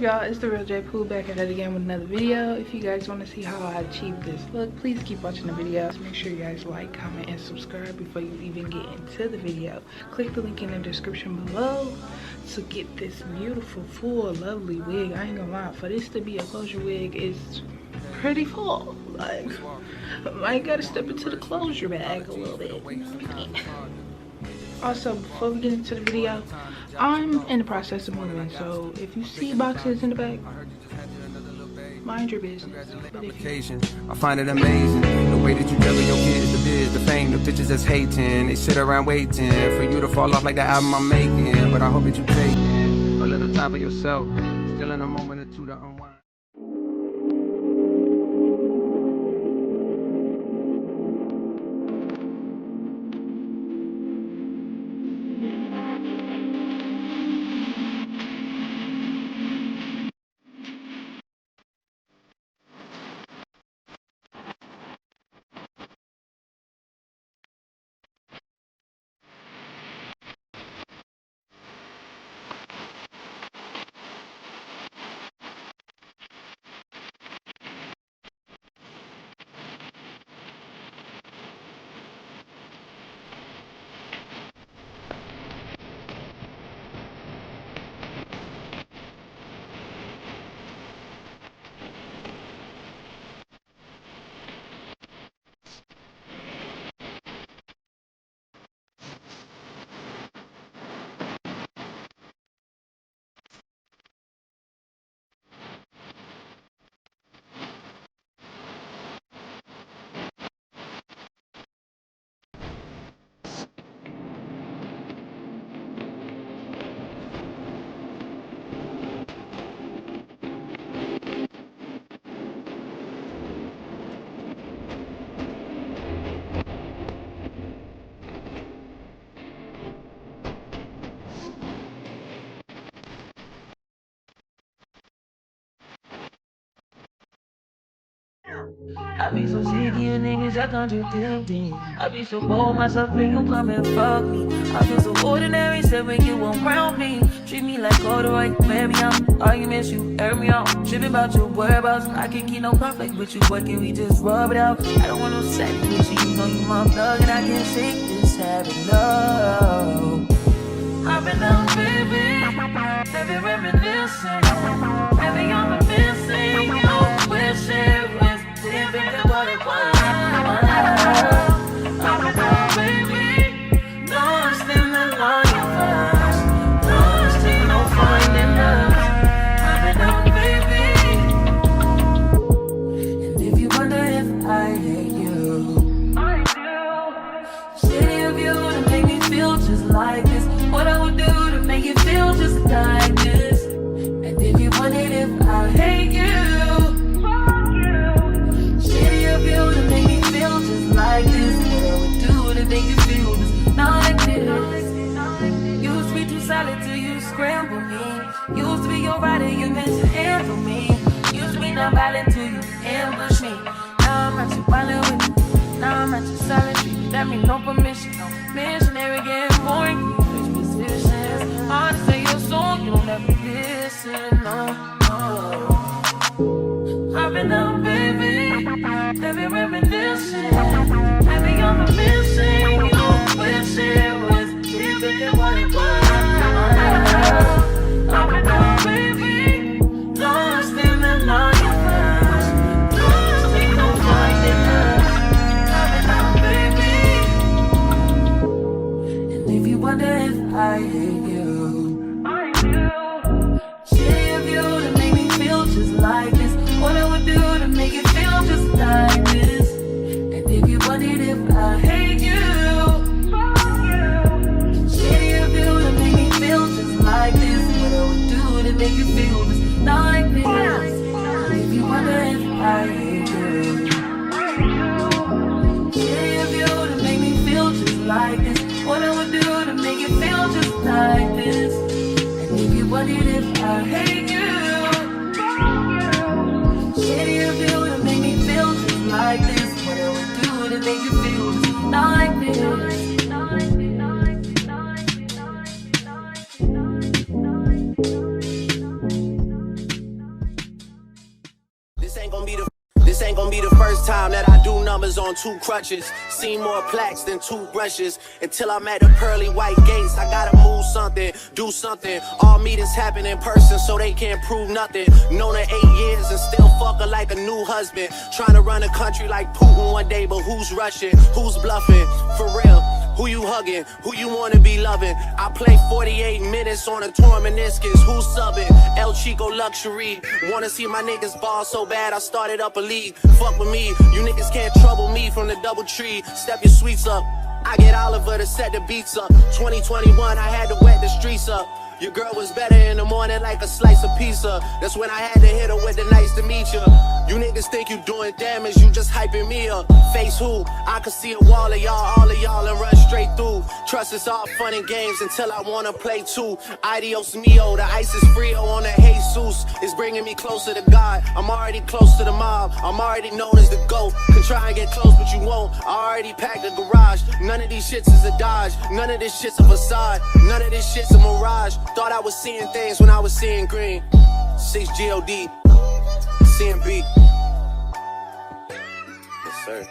y'all? It's the Real Jae Pooh back at it again with another video. If you guys want to see how I achieved this look, please keep watching the videos. Make sure you guys like, comment, and subscribe before you even get into the video. Click the link in the description below to get this beautiful, full, lovely wig. I ain't gonna lie, for this to be a closure wig is pretty full. Like, I gotta step into the closure bag a little bit. Also, before we get into the video, I'm in the process of moving, so if you see boxes in the back, mind your business. I find it amazing the way that you tell your kids the biz, the fame, the bitches that's hating. They sit around waiting for you to fall off like the album I'm making. But I hope that you take a little time for yourself, still in a moment or two to unwind. I be so sick of you niggas that contradict me. I be so bold myself when you come and fuck me. I feel so ordinary, said when you around me. Treat me like corduroy, wear me out. Arguments, you air me out. Tripping about your whereabouts. I can't keep no conflict with you, but can we just rub it out? I don't want no sex with you, you know you my plug, and I can't shake this habit, no. I've been down, baby, baby reminiscing. Baby, I'm missing you, wish it was different what it was. I've been down, baby, lost in the universe, lost in no finding us. I've been down, baby, and if you wonder if I hate you, I do. Shitty of you to make me feel just like this. What I would do to make you feel just like this. And if you wondered if I hate you, fuck you. Shitty of you to make me feel just like this. What I would do to make you feel just like this. Used to be too solid till you scramble me. Used to be your rider, you meant to handle me. Used to be not violent till you ambush me. Now I'm not too violent with you. Now I'm not too solid. That means no permission, no missionary getting boring. Hard to say your song, you don't ever listen, no, no. I've been down, baby, baby reminiscing. Baby, I'm a missing you, wish it was different than what it was. I've been down, baby, lost in the universe, lost in no finding us. I've been down, baby, and if you wonder if I hate you, like this, what I would do to make it feel just like this. And if you wondered if I hate you, fuck you. Shitty of you to make me feel just like this. What I would do to make you feel just like this. And if you wonder if I hate you, shitty of you to make me feel just like this. What I would do to make you feel just like this. And if you wondered if I hate you, shitty of you to make me feel just like this. What I would do to make you feel just like this. numbers on 2 crutches. Seen more plaques than toothbrushes. Until I'm at the pearly white gates, I gotta move something, do something. All meetings happen in person, so they can't prove nothing. Known her 8 years and still fuck her like a new husband. Trying to run a country like Putin one day, but who's rushing? Who's bluffing? For real, who you hugging? Who you wanna be loving? I play 48 minutes on a torn meniscus. Who's subbing? El Chico Luxury. Wanna see my niggas ball so bad I started up a league. Fuck with me, you niggas can't trouble me from the double tree. Step your sweets up, I get Oliver to set the beats up. 2021, I had to wet the streets up. Your girl was better in the morning like a slice of pizza. That's when I had to hit her with the nice to meet you. You niggas think you doing damage, you just hyping me up. Face who? I could see a wall of y'all, all of y'all, and run straight through. Trust is all fun and games until I wanna play too. Adios mio, the ice is frio on the Jesus. It's bringing me closer to God. I'm already close to the mob. I'm already known as the GOAT. Can try and get close, but you won't. I already packed the garage. None of these shits is a Dodge. None of this shit's a facade. None of this shit's a mirage. Thought I was seeing things when I was seeing green. 6 GOD, CMB. Yes, sir.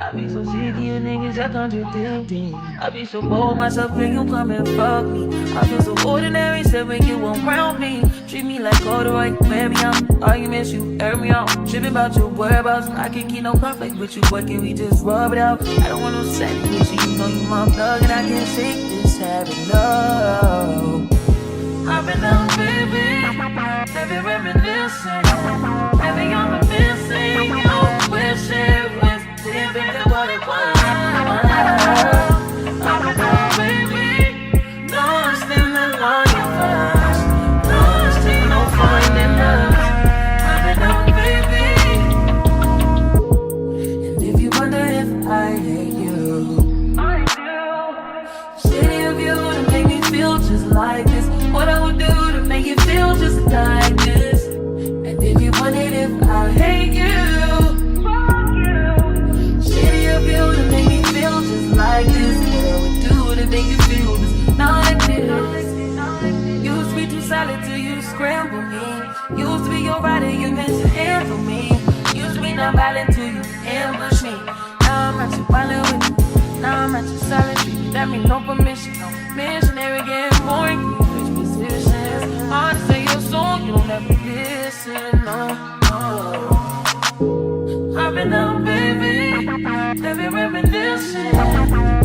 I be so sick of you niggas that contradict me. I be so bold myself when you come and fuck me. I feel so ordinary, said when you around me. Treat me like corduroy, wear me out. Arguments, you air me out. Tripping about your whereabouts. I can't keep no conflict with you, but can we just rub it out? I don't want no sex with you, you know you my plug, and I can't shake this habit, no. I've been down, baby, heavy reminiscing. Heavy on the missing, you wish it was different than what it was. I've been down, baby, lost in the line of us. Lost in no finding us. I've been down, baby. And if you wonder if I hate you, I do. City of you to make me feel just like this. What I would do to make you feel just like this. And if you wondered if I hate you, fuck you. City of you to make me feel just like this. What I would do to make you feel just like this. Used to be too solid till you scramble me. Used to be your body, you meant to handle me. Used to be not violent till you ambush me. Now I'm at your violent with you. Now I'm at your solid treatment. That means no permission, no missionary getting boring. Hard to say your song, you don't ever listen, no, no. I've been down, baby, heavy reminiscing.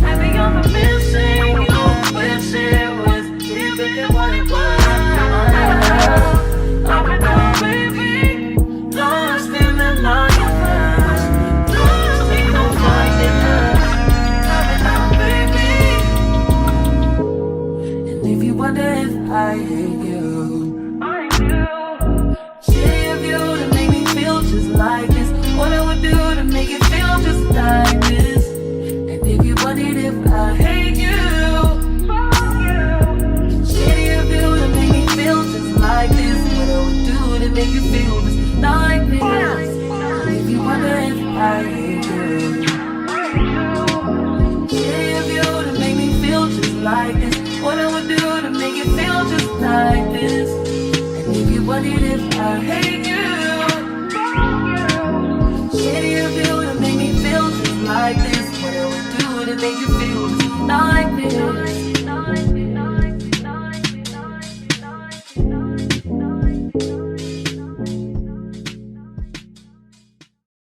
Heavy on the missing, you wish it was different than what it was. I've been down, baby, lost in the line of us. Lost in no finding us. I've been down, baby. And if you wonder if I hate you, I do. City of you to make me feel just like this. What I would do to make you feel just like this. And if you wondered if I hate you, fuck you. I hate you. Shitty of you to make me feel just like this. What I would do to make you feel just like this.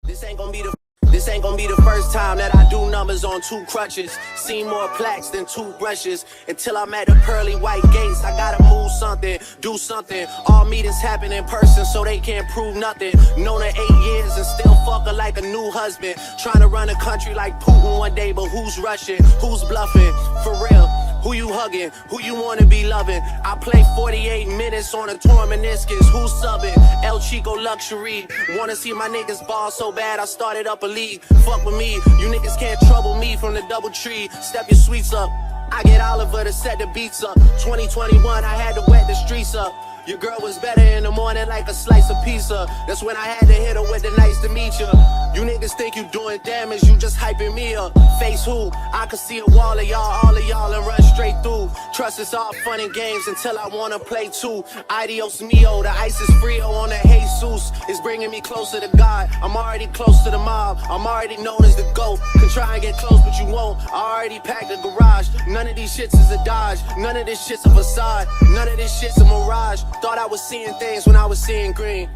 This ain't gonna be the first time that I do numbers on 2 crutches. Seen more plaques than toothbrushes. Until I'm at the pearly white gates, I gotta move something, do something. All meetings happen in person, so they can't prove nothing. Known her 8 years and still fuck her like a new husband. Trying to run a country like Putin one day, but who's rushing? Who's bluffing? For real. Who you hugging? Who you wanna be loving? I play 48 minutes on a torn meniscus. Who's subbing? El Chico Luxury. Wanna see my niggas ball so bad I started up a league. Fuck with me, you niggas can't trouble me from the double tree. Step your sweets up. I get Oliver to set the beats up. 2021, I had to wet the streets up. Your girl was better in the morning like a slice of pizza. That's when I had to hit her with the nice to meet you. You niggas think you doing damage, you just hyping me up. Face who? I could see a wall of y'all, all of y'all, and run straight through. Trust it's all fun and games until I wanna play too. Adios mio, the ice is frio on the Jesus. It's bringing me closer to God. I'm already close to the mob. I'm already known as the GOAT. Can try and get close, but you won't. I already packed the garage. None of these shits is a Dodge. None of this shit's a facade. None of this shit's a mirage. Thought I was seeing things when I was seeing green.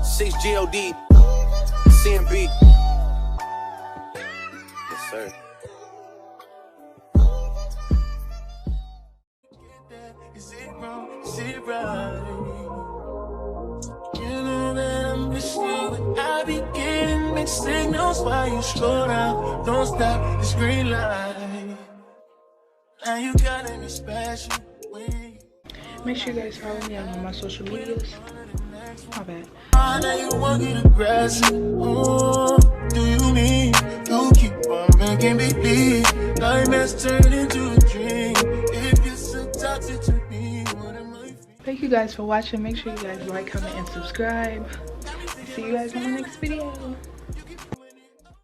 6 GOD, CMB. Yes, sir. Is it wrong? Is it right? You know that I'm missing you. I be getting mixed signals while you scroll down. Don't stop this green light. Now you gotta be special. Make sure you guys follow me on all my social medias. My bad. Now you want to get aggressive. Oh, do you mean you keep on making me believe nightmares turn into a dream? If you're so toxic to me, what am I? Thank you guys for watching. Make sure you guys like, comment, and subscribe. See you guys in the next video.